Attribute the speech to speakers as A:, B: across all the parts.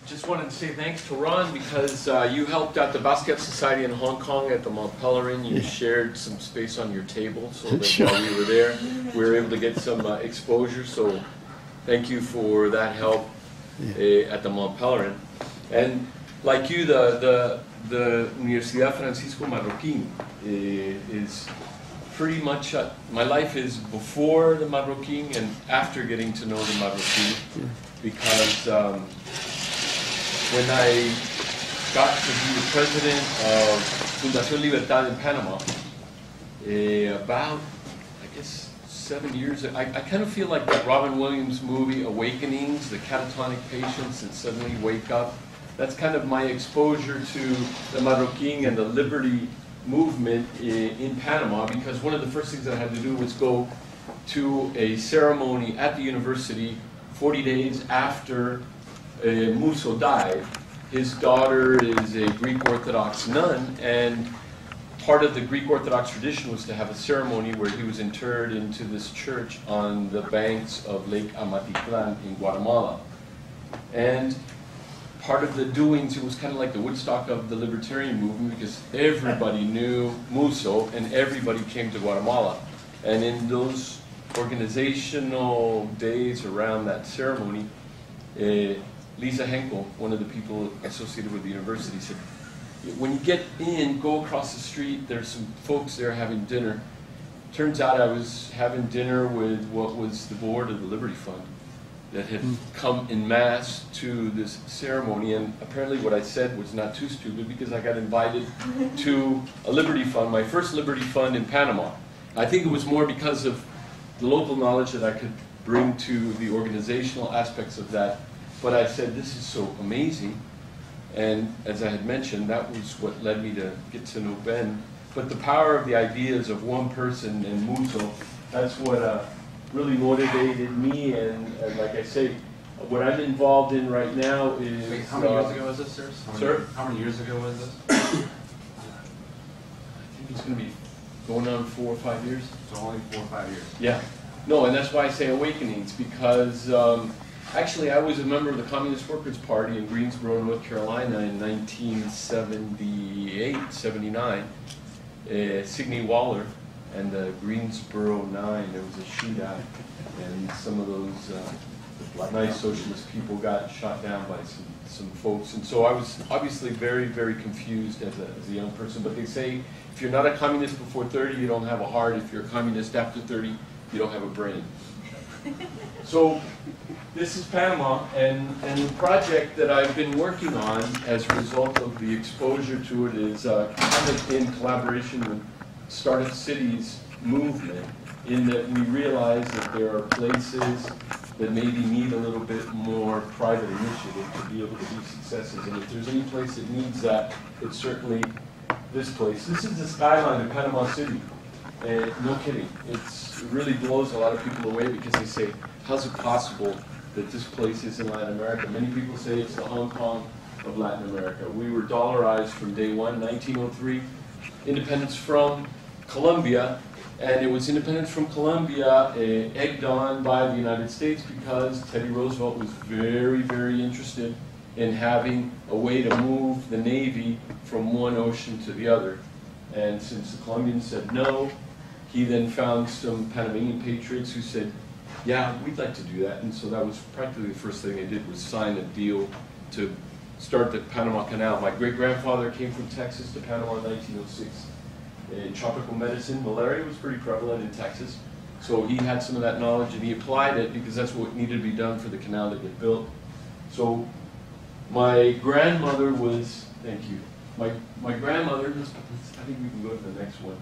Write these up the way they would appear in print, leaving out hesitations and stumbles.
A: Just wanted to say thanks to Ron because you helped out the Bastiat Society in Hong Kong at the Mannkal. You shared some space on your table so that while we were there, we were able to get some exposure. So thank you for that help at the Mannkal. And like you, the Universidad Francisco Marroquín is pretty much, my life is before the Marroquín and after getting to know the Marroquín, because when I got to be the president of Fundación Libertad in Panama, about, I guess, 7 years, I kind of feel like that Robin Williams movie, Awakenings, the catatonic patients that suddenly wake up. That's kind of my exposure to the Marroquín and the liberty movement in Panama, because one of the first things that I had to do was go to a ceremony at the university 40 days after Musso died. His daughter is a Greek Orthodox nun, and part of the Greek Orthodox tradition was to have a ceremony where he was interred into this church on the banks of Lake Amatitlán in Guatemala. And part of the doings, it was kind of like the Woodstock of the libertarian movement, because everybody knew Musso and everybody came to Guatemala. And in those organizational days around that ceremony, Lisa Henkel, one of the people associated with the university, said, when you get in, go across the street, there's some folks there having dinner. Turns out I was having dinner with what was the board of the Liberty Fund that had come en masse to this ceremony, and apparently what I said was not too stupid, because I got invited to a Liberty Fund, my first Liberty Fund in Panama. I think it was more because of the local knowledge that I could bring to the organizational aspects of that, but I said, this is so amazing, and as I had mentioned, that was what led me to get to know Ben. But the power of the ideas of one person and Musso, that's what really motivated me, and like I say, what I'm involved in right now is...
B: Wait, how many years ago was this, Surse?
A: Sir?
B: How many years ago was this?
A: I think it's going to be going on 4 or 5 years.
B: So only 4 or 5 years.
A: Yeah. No, and that's why I say Awakenings, because actually I was a member of the Communist Workers' Party in Greensboro, North Carolina in 1978, 79. Sidney Waller and the Greensboro 9, there was a shootout, and some of those nice socialist people got shot down by some folks. And so I was obviously very, very confused as a young person. But they say if you're not a communist before 30, you don't have a heart. If you're a communist after 30, you don't have a brain. So this is Panama, and the project that I've been working on as a result of the exposure to it is kind of in collaboration with Startup Cities movement, in that we realize that there are places that maybe need a little bit more private initiative to be able to be successes. And if there's any place that needs that, it's certainly this place. This is the skyline of Panama City. And no kidding, it really blows a lot of people away, because they say, how's it possible that this place is in Latin America? Many people say it's the Hong Kong of Latin America. We were dollarized from day one, 1903, independence from Colombia, and it was independence from Colombia egged on by the United States, because Teddy Roosevelt was very, very interested in having a way to move the Navy from one ocean to the other. And since the Colombians said no, he then found some Panamanian patriots who said, yeah, we'd like to do that. And so that was practically the first thing they did, was sign a deal to start the Panama Canal. My great-grandfather came from Texas to Panama in 1906. In tropical medicine, malaria was pretty prevalent in Texas. So he had some of that knowledge, and he applied it because that's what needed to be done for the canal to get built. So my grandmother was, thank you, my grandmother, I think we can go to the next one.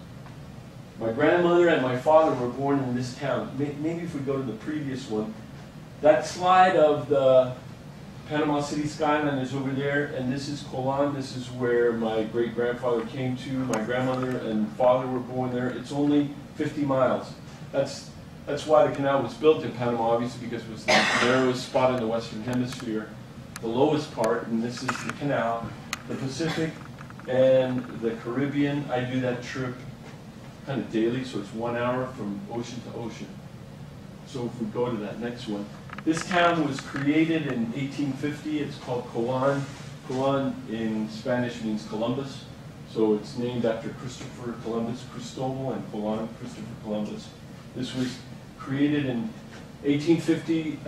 A: My grandmother and my father were born in this town. Maybe if we go to the previous one. That slide of the Panama City skyline is over there, and this is Colon. This is where my great-grandfather came to. My grandmother and father were born there. It's only 50 miles. That's why the canal was built in Panama, obviously, because it was the narrowest spot in the Western Hemisphere, the lowest part, and this is the canal. The Pacific and the Caribbean, I do that trip kind of daily, so it's 1 hour from ocean to ocean. So if we go to that next one, This town was created in 1850. It's called Colon. Colon in Spanish means Columbus. So it's named after Christopher Columbus, Cristobal, and Colon, Christopher Columbus. This was created in 1850,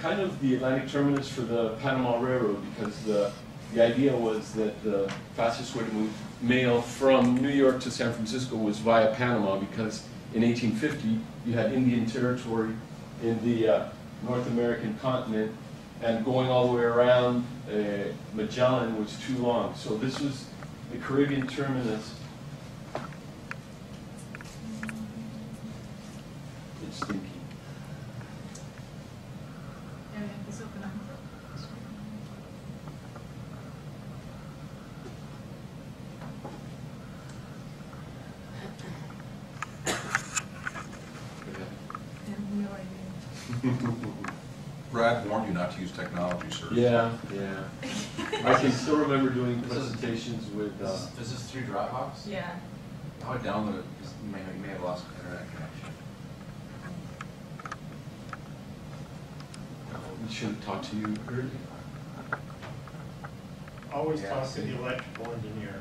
A: kind of the Atlantic terminus for the Panama Railroad, because the idea was that the fastest way to move mail from New York to San Francisco was via Panama, because in 1850 you had Indian territory in the North American continent, and going all the way around Magellan was too long. So this was the Caribbean terminus. It's stinky.
C: Brad warned you not to use technology, sir.
A: Yeah, yeah. I can still remember doing presentations with.
B: Is this through Dropbox?
D: Yeah.
B: I would download it because you may have lost internet connection.
A: We should have talked to you earlier.
E: Always
B: Yeah,
E: talk
B: see.
E: to the electrical engineer.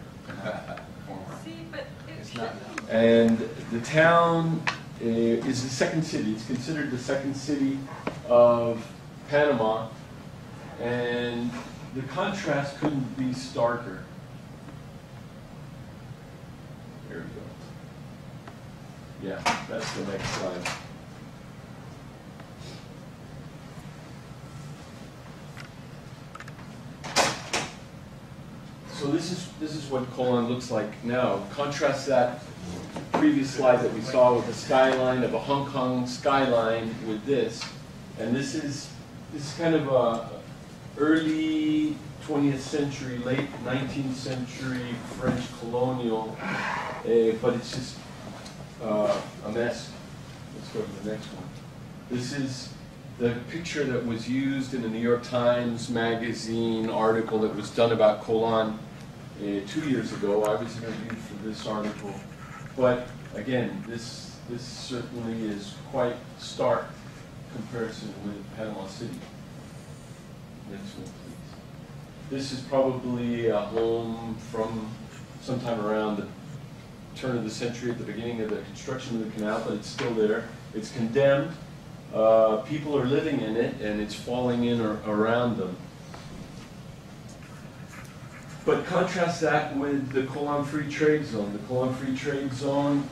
D: See, but
B: It's not now.
A: And the town is the second city. It's considered the second city of Panama, and the contrast couldn't be starker. There we go. Yeah, that's the next slide. So this is what Colon looks like now. Contrast that previous slide that we saw with the skyline of a Hong Kong skyline with this, and this is kind of a early 20th century, late 19th century French colonial, but it's just a mess. Let's go to the next one. This is the picture that was used in the New York Times magazine article that was done about Colon 2 years ago. I was interviewed for this article. But again, this certainly is quite stark comparison with Panama City. Next one, please. This is probably a home from sometime around the turn of the century, at the beginning of the construction of the canal, but it's still there. It's condemned. People are living in it, and it's falling in or around them. But contrast that with the Colon Free Trade Zone. The Colon Free Trade Zone,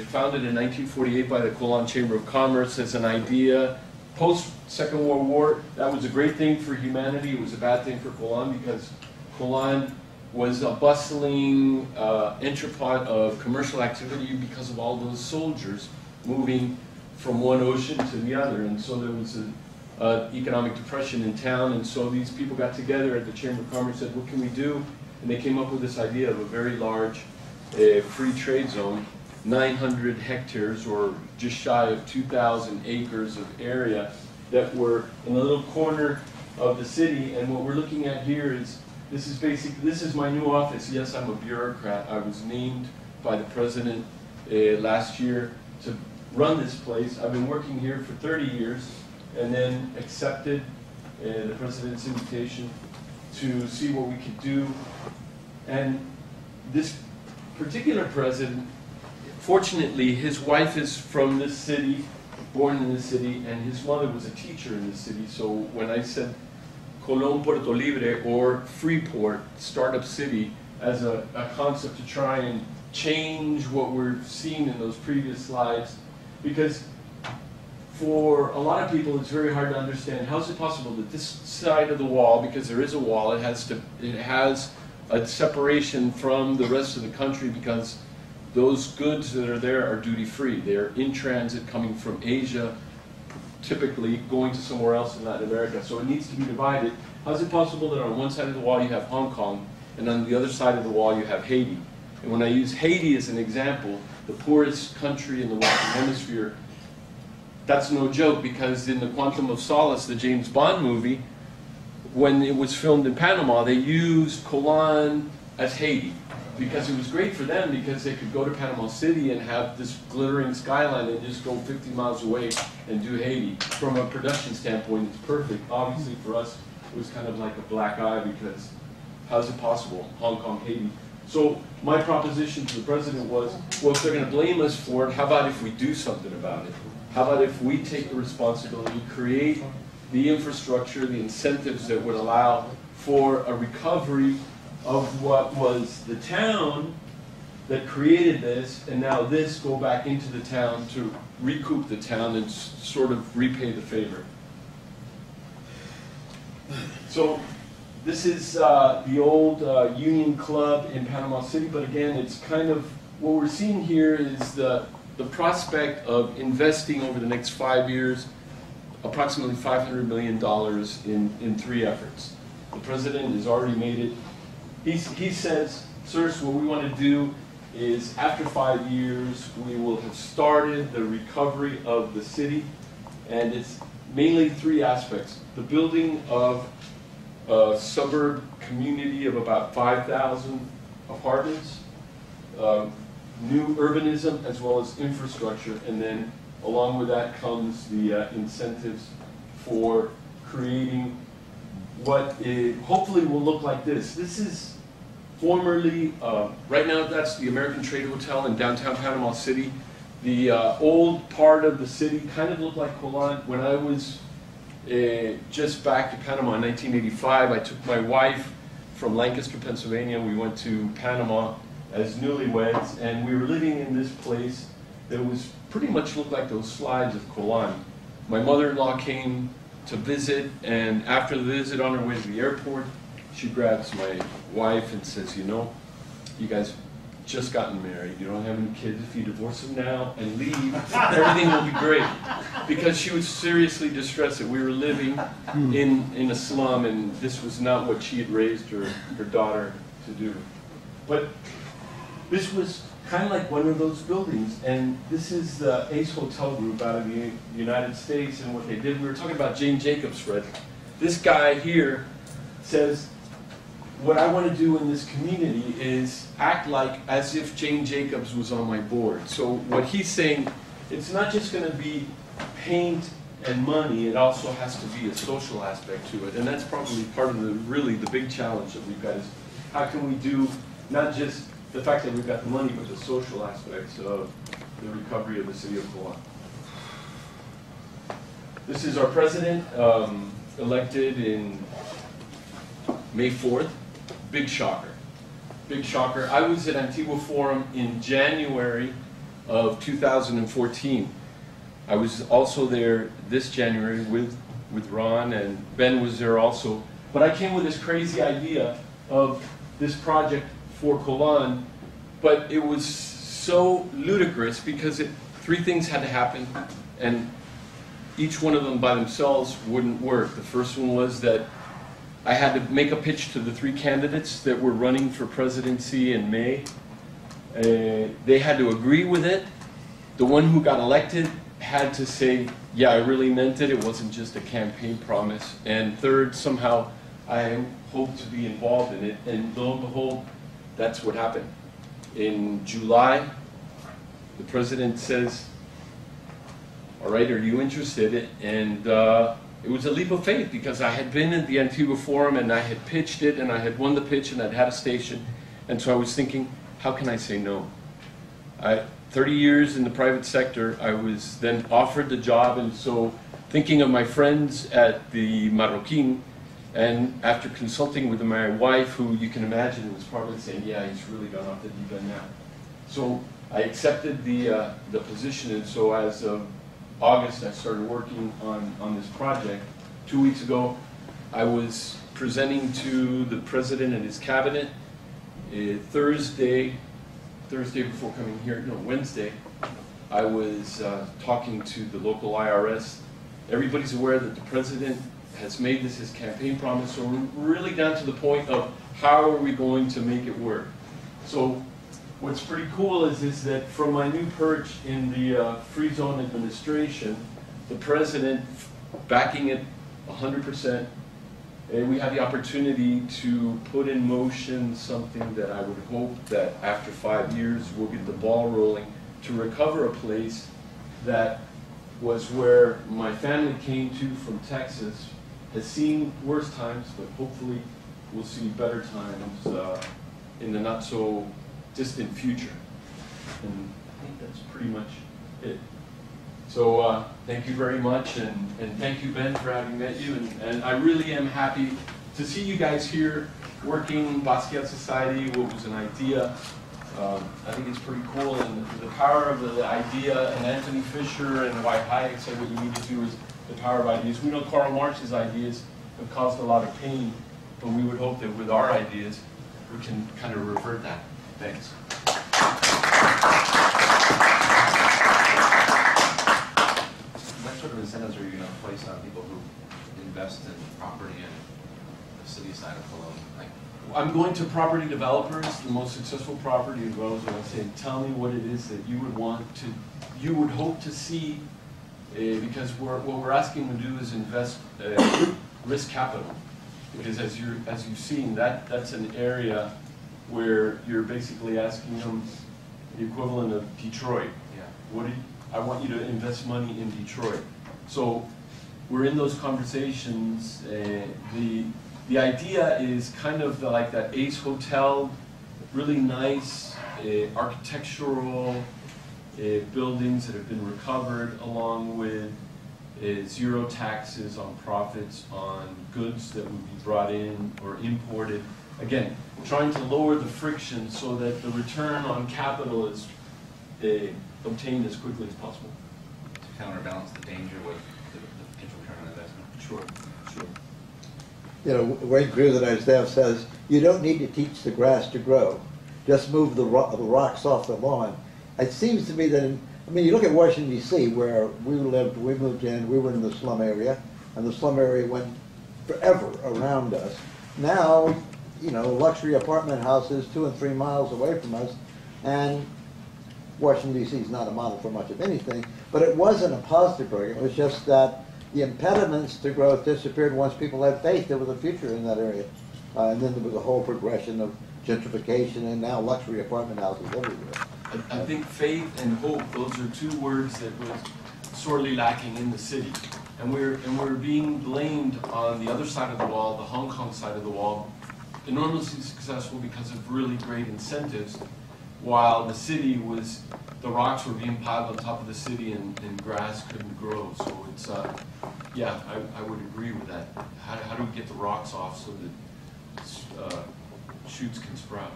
A: founded in 1948 by the Colon Chamber of Commerce as an idea. Post-Second World War, that was a great thing for humanity. It was a bad thing for Colon because Colon was a bustling entrepot of commercial activity because of all those soldiers moving from one ocean to the other. And so there was an economic depression in town, and so these people got together at the Chamber of Commerce and said, what can we do? And they came up with this idea of a very large free trade zone, 900 hectares or just shy of 2,000 acres of area that were in a little corner of the city. And what we're looking at here is, this is my new office. Yes, I'm a bureaucrat. I was named by the president last year to run this place. I've been working here for 30 years and then accepted the president's invitation to see what we could do. And this particular president, fortunately, his wife is from this city, born in this city, and his mother was a teacher in this city. So when I said Colón Puerto Libre, or Freeport, startup city, as a concept to try and change what we're seeing in those previous slides, because for a lot of people it's very hard to understand how is it possible that this side of the wall, because there is a wall, it has a separation from the rest of the country because those goods that are there are duty-free. They're in transit coming from Asia, typically going to somewhere else in Latin America. So it needs to be divided. How is it possible that on one side of the wall you have Hong Kong and on the other side of the wall you have Haiti? And when I use Haiti as an example, the poorest country in the Western Hemisphere, that's no joke, because in the Quantum of Solace, the James Bond movie, when it was filmed in Panama, they used Colon as Haiti. because it was great for them because they could go to Panama City and have this glittering skyline and just go 50 miles away and do Haiti. From a production standpoint, it's perfect. Obviously for us, it was kind of like a black eye because how's it possible? Hong Kong, Haiti. So my proposition to the president was, well, if they're going to blame us for it, how about if we do something about it? How about if we take the responsibility, create the infrastructure, the incentives that would allow for a recovery of what was the town that created this, and now this go back into the town to recoup the town and sort of repay the favor. So this is the old Union Club in Panama City, but again, it's kind of, what we're seeing here is the prospect of investing over the next 5 years approximately $500 million in 3 efforts. The president has already made it. He says, Surse, what we want to do is after 5 years, we will have started the recovery of the city, and it's mainly 3 aspects. The building of a suburb community of about 5,000 apartments, new urbanism as well as infrastructure, and then along with that comes the incentives for creating what hopefully will look like this. This is formerly, right now that's the American Trade Hotel in downtown Panama City. The old part of the city kind of looked like Colan. When I was just back to Panama in 1985, I took my wife from Lancaster, Pennsylvania. We went to Panama as newlyweds, and we were living in this place that was pretty much looked like those slides of Colan. My mother-in-law came to visit, and after the visit on her way to the airport, she grabs my wife and says, you know, you guys just gotten married, you don't have any kids, if you divorce them now and leave, everything will be great. Because she was seriously distressed that we were living in a slum, and this was not what she had raised her daughter to do. But this was kind of like one of those buildings, and this is the Ace Hotel Group out of the United States, and what they did, we were talking about Jane Jacobs, Fred. This guy here says, what I want to do in this community is act like as if Jane Jacobs was on my board. So what he's saying, it's not just going to be paint and money, it also has to be a social aspect to it, and that's probably part of really the big challenge that we've got is how can we do not just the fact that we've got the money, but the social aspects of the recovery of the city of Colan. This is our president, elected in May 4th. Big shocker. Big shocker. I was at Antigua Forum in January of 2014. I was also there this January with Ron, and Ben was there also. But I came with this crazy idea of this project for Colan, but it was so ludicrous because 3 things had to happen, and each one of them by themselves wouldn't work. The first one was that I had to make a pitch to the 3 candidates that were running for presidency in May. They had to agree with it. The one who got elected had to say, yeah, I really meant it. It wasn't just a campaign promise. And third, somehow I hope to be involved in it. And lo and behold, that's what happened. In July, the president says, all right, are you interested? And it was a leap of faith because I had been at the Antigua Forum and I had pitched it and I had won the pitch and I'd had a station. And so I was thinking, how can I say no? 30 years in the private sector, I was then offered the job, and so thinking of my friends at the Marroquin, and after consulting with my wife, who you can imagine was probably saying, yeah, he's really gone off the deep end now. So I accepted the position, and so as of August, I started working on this project. 2 weeks ago, I was presenting to the president and his cabinet. Thursday before coming here, no, Wednesday, I was talking to the local IRS. Everybody's aware that the president has made this his campaign promise, so we're really down to the point of how are we going to make it work. So what's pretty cool is that from my new perch in the Free Zone Administration, the president backing it 100%, we have the opportunity to put in motion something that I would hope that after 5 years we'll get the ball rolling to recover a place that was where my family came to from Texas, has seen worse times, but hopefully we'll see better times in the not so distant future. And I think that's pretty much it. So thank you very much, and thank you, Ben, for having met you. And I really am happy to see you guys here working Bastiat Society, what was an idea. I think it's pretty cool, and the power of the idea, and Anthony Fisher and Dwight Hayek said what you need to do is the power of ideas. We know Karl Marx's ideas have caused a lot of pain, but we would hope that with our ideas, we can kind of revert that. Thanks.
B: What sort of incentives are you going to place on people who invest in property in the city side of Cologne? Like,
A: I'm going to property developers, the most successful property developers, and I say, tell me what it is that you would want to, you would hope to see, because what we're asking them to do is invest risk capital. Because as you've seen, that's an area where you're basically asking them the equivalent of Detroit.
B: yeah.
A: I want you to invest money in Detroit. So we're in those conversations. The idea is kind of like that Ace Hotel, really nice architectural buildings that have been recovered, along with zero taxes on profits on goods that would be brought in or imported. Again, trying to lower the friction so that the return on capital is obtained as quickly as possible.
B: To counterbalance the danger with the potential return on investment.
A: Sure, sure.
E: You know, Wayne Cruz and our staff says, you don't need to teach the grass to grow. Just move the rocks off the lawn. It seems to me that, I mean, you look at Washington, D.C., where we moved in, we were in the slum area, and the slum area went forever around us. Now, you know, luxury apartment houses 2 and 3 miles away from us, and Washington, D.C. is not a model for much of anything, but it wasn't a positive program. It was just that the impediments to growth disappeared once people had faith there was a future in that area. And then there was a whole progression of gentrification and now luxury apartment houses everywhere.
A: I think faith and hope, those are 2 words that was sorely lacking in the city. And we're being blamed on the other side of the wall, the Hong Kong side of the wall, enormously successful because of really great incentives, while the city was, the rocks were being piled on top of the city and grass couldn't grow. So it's, yeah, I would agree with that. How do we get the rocks off so that shoots can sprout?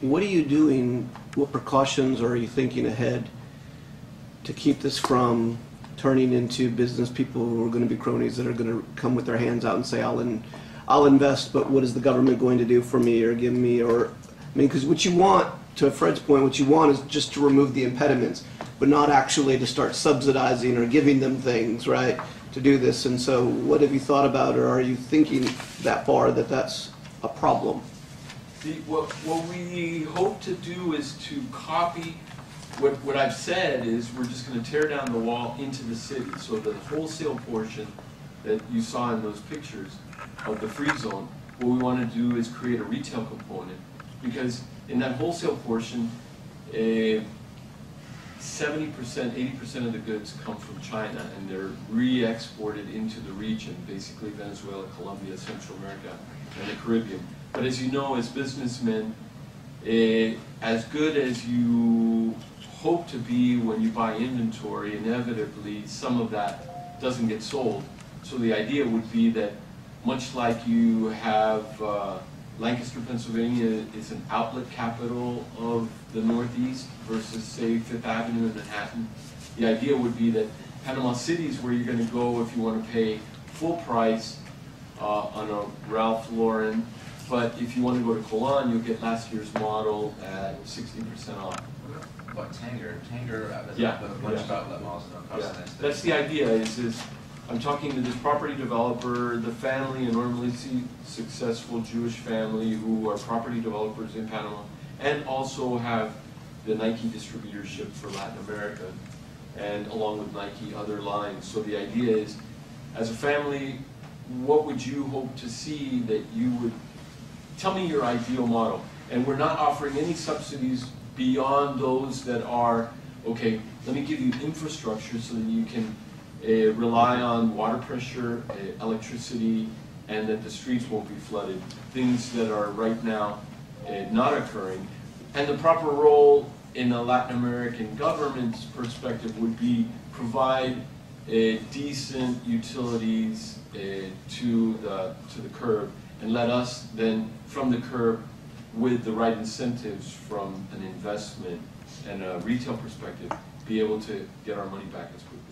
F: What are you doing, what precautions are you thinking ahead to keep this from turning into business people who are going to be cronies that are going to come with their hands out and say, I'll invest, but what is the government going to do for me or give me, or, I mean, because what you want, to Fred's point, what you want is just to remove the impediments, but not actually to start subsidizing or giving them things, right, to do this. And so what have you thought about, or are you thinking that far that that's a problem?
A: What we hope to do is to copy, what I've said is we're just going to tear down the wall into the city. So the wholesale portion that you saw in those pictures of the free zone, what we want to do is create a retail component. Because in that wholesale portion, 70%, 80% of the goods come from China, and they're re-exported into the region, basically Venezuela, Colombia, Central America, and the Caribbean. But as you know, as businessmen, as good as you hope to be when you buy inventory, inevitably some of that doesn't get sold. So the idea would be that much like you have Lancaster, Pennsylvania is an outlet capital of the Northeast versus, say, Fifth Avenue in Manhattan. The idea would be that Panama City is where you're going to go if you want to pay full price on a Ralph Lauren. But if you want to go to Cologne, you'll get last year's model at 60% off.
B: What, Tanger? Tanger,
A: yeah,
B: a bunch of outlet malls don't cost
A: yeah. That's the idea, is I'm talking to this property developer, the family, an enormously successful Jewish family who are property developers in Panama, and also have the Nike distributorship for Latin America, and along with Nike, other lines. So the idea is, as a family, what would you hope to see that you would, tell me your ideal model. And we're not offering any subsidies beyond those that are, okay, let me give you infrastructure so that you can rely on water pressure, electricity, and that the streets won't be flooded. Things that are right now not occurring. And the proper role in a Latin American government's perspective would be provide decent utilities to the curb, and let us then, from the curb, with the right incentives from an investment and a retail perspective, be able to get our money back as quickly